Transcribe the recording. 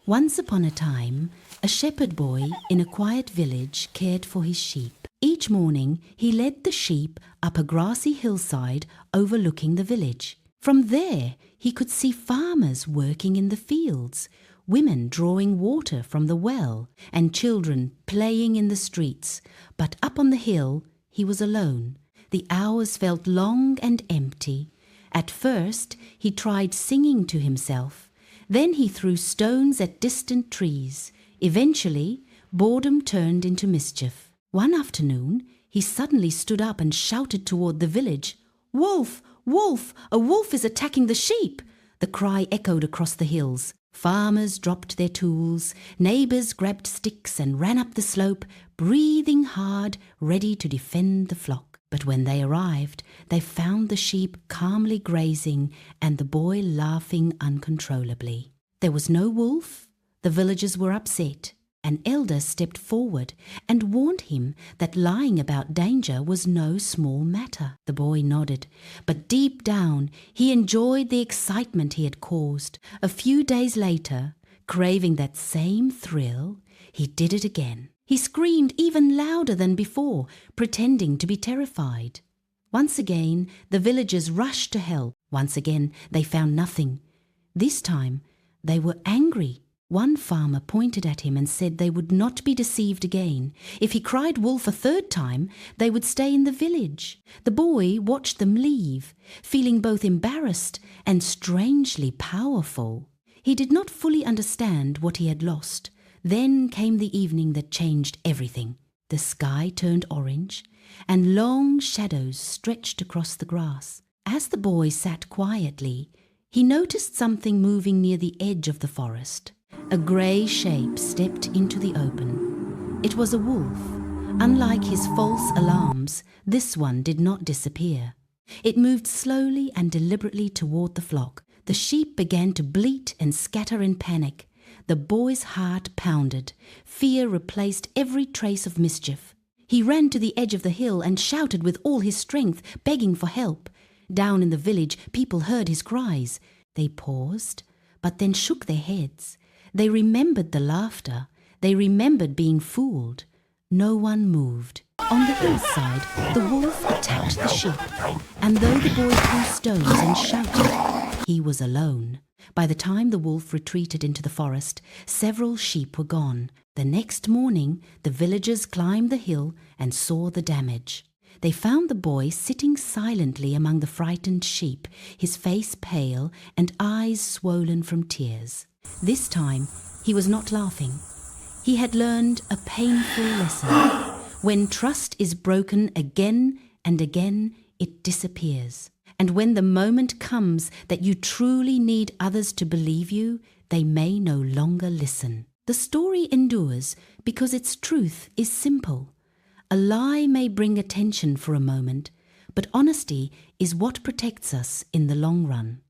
Once upon a time, a shepherd boy in a quiet village cared for his sheep. Each morning, he led the sheep up a grassy hillside overlooking the village. From there, he could see farmers working in the fields, women drawing water from the well, and children playing in the streets. But up on the hill, he was alone. The hours felt long and empty. At first, he tried singing to himself. Then he threw stones at distant trees. Eventually, boredom turned into mischief. One afternoon, he suddenly stood up and shouted toward the village, "Wolf! Wolf! A wolf is attacking the sheep!" The cry echoed across the hills. Farmers dropped their tools. Neighbors grabbed sticks and ran up the slope, breathing hard, ready to defend the flock. But when they arrived, they found the sheep calmly grazing and the boy laughing uncontrollably. There was no wolf. The villagers were upset. An elder stepped forward and warned him that lying about danger was no small matter. The boy nodded, but deep down he enjoyed the excitement he had caused. A few days later, craving that same thrill, he did it again. He screamed even louder than before, pretending to be terrified. Once again, the villagers rushed to help. Once again, they found nothing. This time, they were angry. One farmer pointed at him and said they would not be deceived again. If he cried wolf a third time, they would stay in the village. The boy watched them leave, feeling both embarrassed and strangely powerful. He did not fully understand what he had lost. Then came the evening that changed everything. The sky turned orange, and long shadows stretched across the grass. As the boy sat quietly, he noticed something moving near the edge of the forest. A grey shape stepped into the open. It was a wolf. Unlike his false alarms, this one did not disappear. It moved slowly and deliberately toward the flock. The sheep began to bleat and scatter in panic. The boy's heart pounded. Fear replaced every trace of mischief. He ran to the edge of the hill and shouted with all his strength, begging for help. Down in the village, people heard his cries. They paused, but then shook their heads. They remembered the laughter. They remembered being fooled. No one moved. On the hillside, the wolf attacked the sheep, and though the boy threw stones and shouted, he was alone. By the time the wolf retreated into the forest, several sheep were gone. The next morning, the villagers climbed the hill and saw the damage. They found the boy sitting silently among the frightened sheep, his face pale and eyes swollen from tears. This time, he was not laughing. He had learned a painful lesson. When trust is broken again and again, it disappears. And when the moment comes that you truly need others to believe you, they may no longer listen. The story endures because its truth is simple. A lie may bring attention for a moment, but honesty is what protects us in the long run.